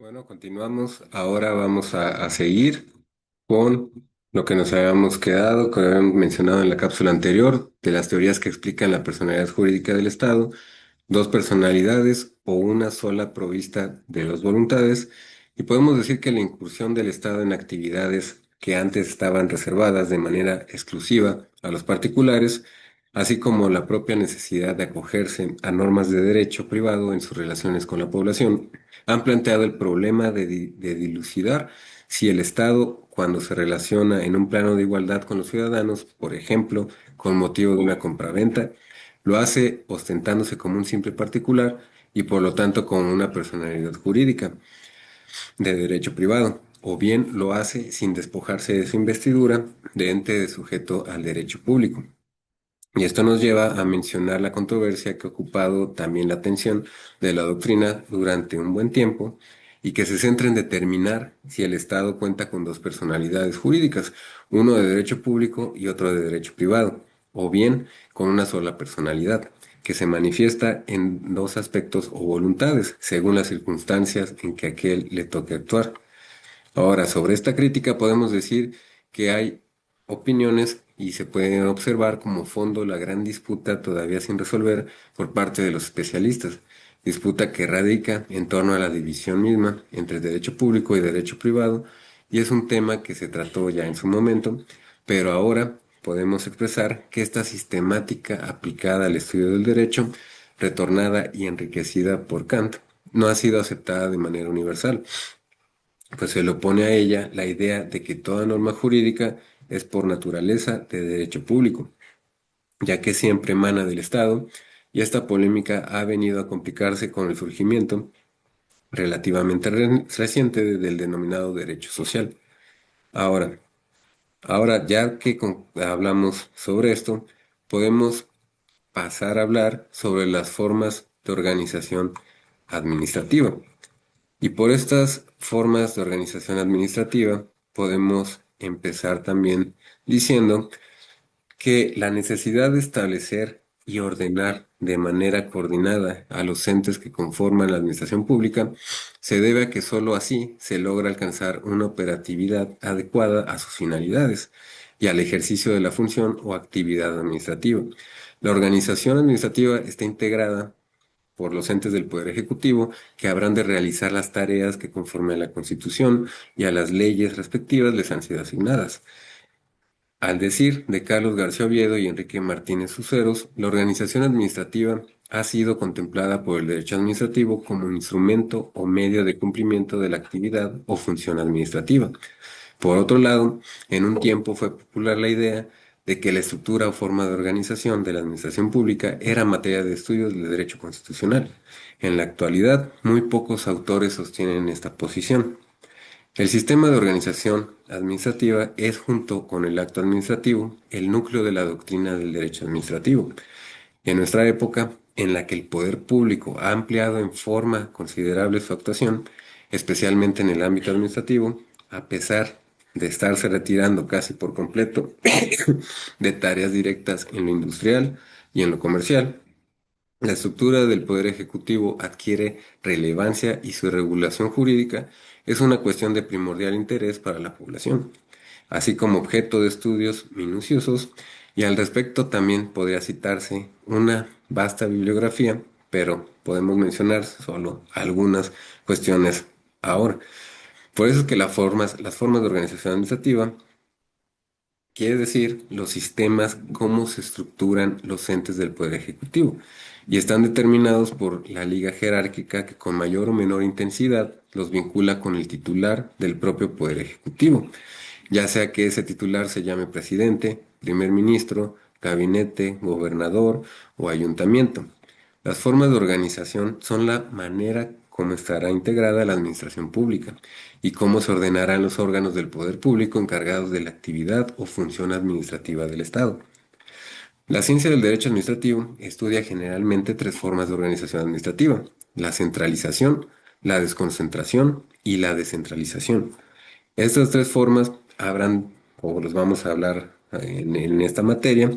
Bueno, continuamos. Ahora vamos a seguir con lo que nos habíamos quedado, que habíamos mencionado en la cápsula anterior, de las teorías que explican la personalidad jurídica del Estado, dos personalidades o una sola provista de dos voluntades, y podemos decir que la incursión del Estado en actividades que antes estaban reservadas de manera exclusiva a los particulares, así como la propia necesidad de acogerse a normas de derecho privado en sus relaciones con la población, han planteado el problema de dilucidar si el Estado, cuando se relaciona en un plano de igualdad con los ciudadanos, por ejemplo, con motivo de una compraventa, lo hace ostentándose como un simple particular y por lo tanto como una personalidad jurídica de derecho privado, o bien lo hace sin despojarse de su investidura de ente de sujeto al derecho público. Y esto nos lleva a mencionar la controversia que ha ocupado también la atención de la doctrina durante un buen tiempo y que se centra en determinar si el Estado cuenta con dos personalidades jurídicas, uno de derecho público y otro de derecho privado, o bien con una sola personalidad, que se manifiesta en dos aspectos o voluntades, según las circunstancias en que a aquel le toque actuar. Ahora, sobre esta crítica podemos decir que hay opiniones y se puede observar como fondo la gran disputa todavía sin resolver por parte de los especialistas, disputa que radica en torno a la división misma entre derecho público y derecho privado, y es un tema que se trató ya en su momento, pero ahora podemos expresar que esta sistemática aplicada al estudio del derecho, retornada y enriquecida por Kant, no ha sido aceptada de manera universal, pues se le opone a ella la idea de que toda norma jurídica es por naturaleza de derecho público, ya que siempre emana del Estado, y esta polémica ha venido a complicarse con el surgimiento relativamente reciente del denominado derecho social. Ahora, ahora ya que hablamos sobre esto, podemos pasar a hablar sobre las formas de organización administrativa. Y por estas formas de organización administrativa podemos empezar también diciendo que la necesidad de establecer y ordenar de manera coordinada a los entes que conforman la administración pública se debe a que sólo así se logra alcanzar una operatividad adecuada a sus finalidades y al ejercicio de la función o actividad administrativa. La organización administrativa está integrada por los entes del Poder Ejecutivo, que habrán de realizar las tareas que conforme a la Constitución y a las leyes respectivas les han sido asignadas. Al decir de Carlos García Oviedo y Enrique Martínez Uceros, la organización administrativa ha sido contemplada por el derecho administrativo como un instrumento o medio de cumplimiento de la actividad o función administrativa. Por otro lado, en un tiempo fue popular la idea de que la estructura o forma de organización de la administración pública era materia de estudios del derecho constitucional. En la actualidad, muy pocos autores sostienen esta posición. El sistema de organización administrativa es, junto con el acto administrativo, el núcleo de la doctrina del derecho administrativo. En nuestra época, en la que el poder público ha ampliado en forma considerable su actuación, especialmente en el ámbito administrativo, a pesar de estarse retirando casi por completo de tareas directas en lo industrial y en lo comercial, la estructura del poder ejecutivo adquiere relevancia y su regulación jurídica es una cuestión de primordial interés para la población, así como objeto de estudios minuciosos, y al respecto también podría citarse una vasta bibliografía, pero podemos mencionar solo algunas cuestiones ahora. Por eso es que las formas de organización administrativa quiere decir los sistemas, cómo se estructuran los entes del Poder Ejecutivo, y están determinados por la liga jerárquica que con mayor o menor intensidad los vincula con el titular del propio Poder Ejecutivo, ya sea que ese titular se llame presidente, primer ministro, gabinete, gobernador o ayuntamiento. Las formas de organización son la manera como estará integrada la administración pública y cómo se ordenarán los órganos del poder público encargados de la actividad o función administrativa del Estado. La ciencia del derecho administrativo estudia generalmente tres formas de organización administrativa: la centralización, la desconcentración y la descentralización. Estas tres formas habrán, o los vamos a hablar en esta materia,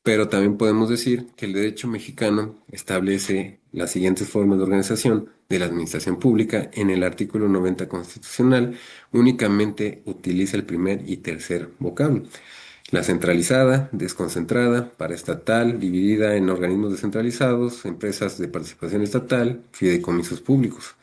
Pero también podemos decir que el derecho mexicano establece las siguientes formas de organización de la administración pública en el artículo 90 constitucional, únicamente utiliza el primer y tercer vocablo. La centralizada, desconcentrada, paraestatal, dividida en organismos descentralizados, empresas de participación estatal, fideicomisos públicos.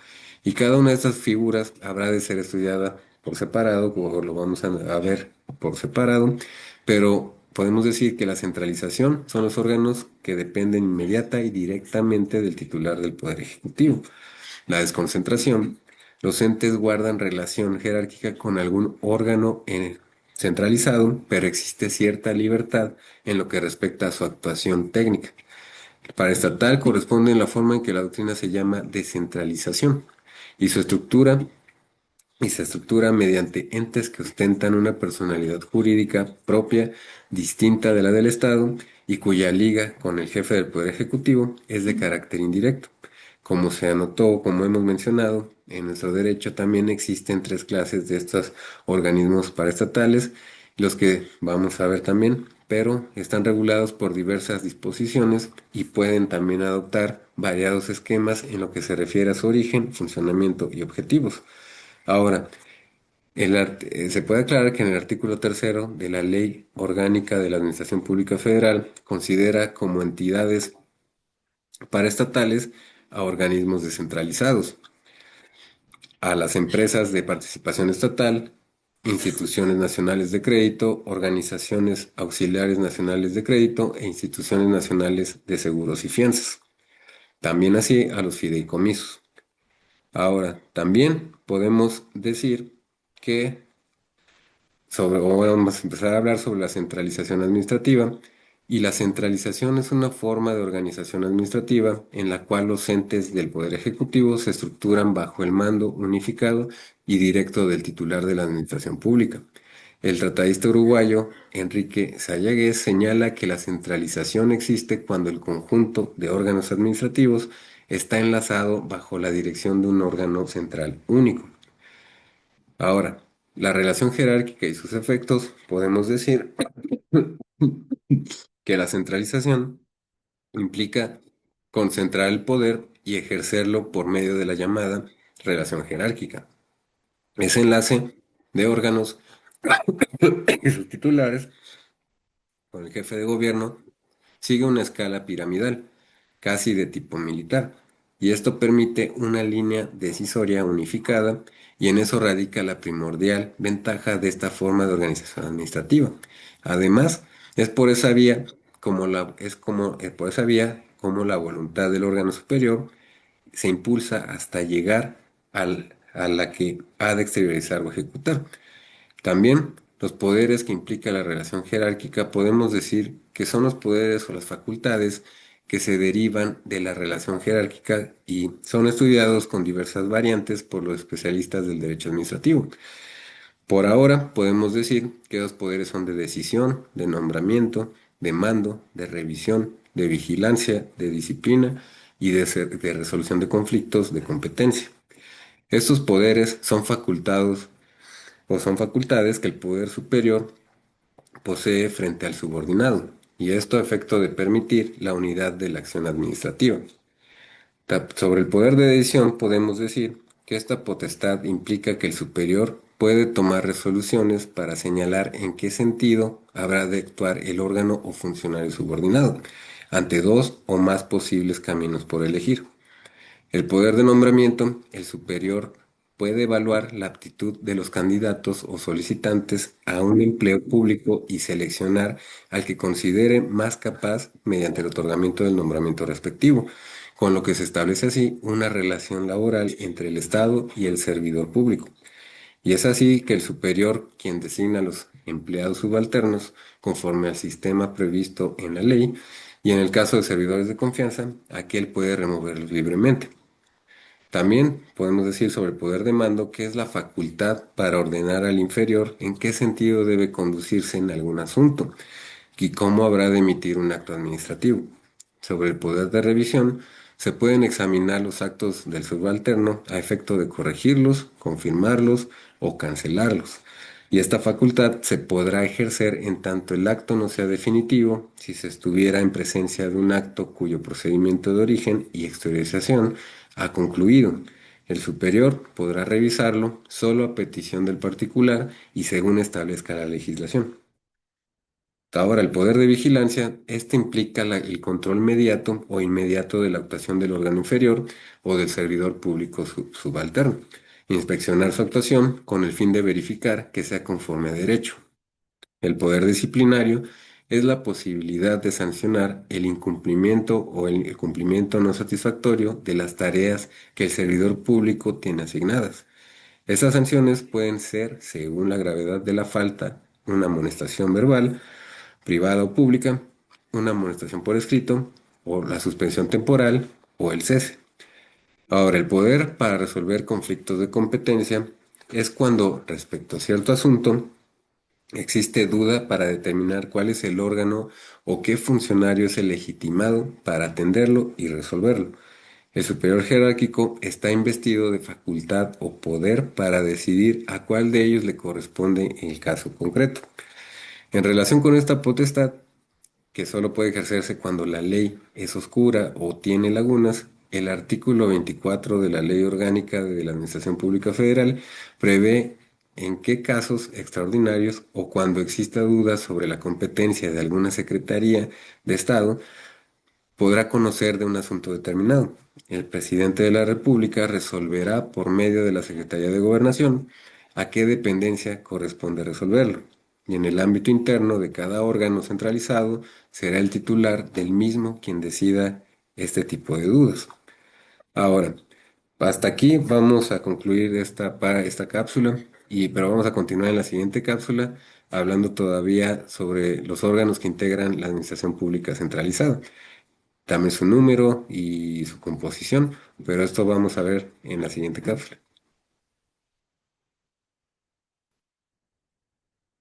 Y cada una de estas figuras habrá de ser estudiada por separado, como lo vamos a ver por separado, pero podemos decir que la centralización son los órganos que dependen inmediata y directamente del titular del Poder Ejecutivo. La desconcentración, los entes guardan relación jerárquica con algún órgano centralizado, pero existe cierta libertad en lo que respecta a su actuación técnica. Para estatal corresponde en la forma en que la doctrina se llama descentralización y su estructura y se estructura mediante entes que ostentan una personalidad jurídica propia, distinta de la del Estado, y cuya liga con el jefe del Poder Ejecutivo es de carácter indirecto. Como se anotó, como hemos mencionado, en nuestro derecho también existen tres clases de estos organismos paraestatales, los que vamos a ver también, pero están regulados por diversas disposiciones y pueden también adoptar variados esquemas en lo que se refiere a su origen, funcionamiento y objetivos. Ahora, se puede aclarar que en el artículo tercero de la Ley Orgánica de la Administración Pública Federal considera como entidades paraestatales a organismos descentralizados, a las empresas de participación estatal, instituciones nacionales de crédito, organizaciones auxiliares nacionales de crédito e instituciones nacionales de seguros y fianzas. También así a los fideicomisos. Ahora, también podemos decir que o vamos a empezar a hablar sobre la centralización administrativa. Y la centralización es una forma de organización administrativa en la cual los entes del Poder Ejecutivo se estructuran bajo el mando unificado y directo del titular de la administración pública. El tratadista uruguayo Enrique Sayagues señala que la centralización existe cuando el conjunto de órganos administrativos está enlazado bajo la dirección de un órgano central único. Ahora, la relación jerárquica y sus efectos, podemos decir que la centralización implica concentrar el poder y ejercerlo por medio de la llamada relación jerárquica. Ese enlace de órganos y sus titulares con el jefe de gobierno sigue una escala piramidal, casi de tipo militar, y esto permite una línea decisoria unificada, y en eso radica la primordial ventaja de esta forma de organización administrativa. Además, es por esa vía por esa vía como la voluntad del órgano superior se impulsa hasta llegar a la que ha de exteriorizar o ejecutar. También los poderes que implica la relación jerárquica podemos decir que son los poderes o las facultades que se derivan de la relación jerárquica y son estudiados con diversas variantes por los especialistas del derecho administrativo. Por ahora podemos decir que los poderes son de decisión, de nombramiento, de mando, de revisión, de vigilancia, de disciplina y de resolución de conflictos de competencia. Estos poderes son son facultades que el poder superior posee frente al subordinado, y esto a efecto de permitir la unidad de la acción administrativa. Sobre el poder de decisión podemos decir que esta potestad implica que el superior puede tomar resoluciones para señalar en qué sentido habrá de actuar el órgano o funcionario subordinado, ante dos o más posibles caminos por elegir. El poder de nombramiento, el superior puede evaluar la aptitud de los candidatos o solicitantes a un empleo público y seleccionar al que considere más capaz mediante el otorgamiento del nombramiento respectivo, con lo que se establece así una relación laboral entre el Estado y el servidor público. Y es así que el superior, quien designa a los empleados subalternos conforme al sistema previsto en la ley, y en el caso de servidores de confianza, aquel puede removerlos libremente. También podemos decir sobre el poder de mando que es la facultad para ordenar al inferior en qué sentido debe conducirse en algún asunto y cómo habrá de emitir un acto administrativo. Sobre el poder de revisión, se pueden examinar los actos del subalterno a efecto de corregirlos, confirmarlos o cancelarlos. Y esta facultad se podrá ejercer en tanto el acto no sea definitivo, si se estuviera en presencia de un acto cuyo procedimiento de origen y exteriorización ha concluido. El superior podrá revisarlo solo a petición del particular y según establezca la legislación. Ahora, el poder de vigilancia, este implica el control mediato o inmediato de la actuación del órgano inferior o del servidor público subalterno. Inspeccionar su actuación con el fin de verificar que sea conforme a derecho. El poder disciplinario es la posibilidad de sancionar el incumplimiento o el cumplimiento no satisfactorio de las tareas que el servidor público tiene asignadas. Estas sanciones pueden ser, según la gravedad de la falta, una amonestación verbal, privada o pública, una amonestación por escrito, o la suspensión temporal, o el cese. Ahora, el poder para resolver conflictos de competencia es cuando, respecto a cierto asunto, existe duda para determinar cuál es el órgano o qué funcionario es el legitimado para atenderlo y resolverlo. El superior jerárquico está investido de facultad o poder para decidir a cuál de ellos le corresponde el caso concreto. En relación con esta potestad, que solo puede ejercerse cuando la ley es oscura o tiene lagunas, el artículo 24 de la Ley Orgánica de la Administración Pública Federal prevé en qué casos extraordinarios o cuando exista duda sobre la competencia de alguna Secretaría de Estado, podrá conocer de un asunto determinado. El presidente de la República resolverá por medio de la Secretaría de Gobernación a qué dependencia corresponde resolverlo. Y en el ámbito interno de cada órgano centralizado será el titular del mismo quien decida este tipo de dudas. Ahora, hasta aquí vamos a concluir esta cápsula, pero vamos a continuar en la siguiente cápsula hablando todavía sobre los órganos que integran la administración pública centralizada. Dame su número y su composición, pero esto vamos a ver en la siguiente cápsula.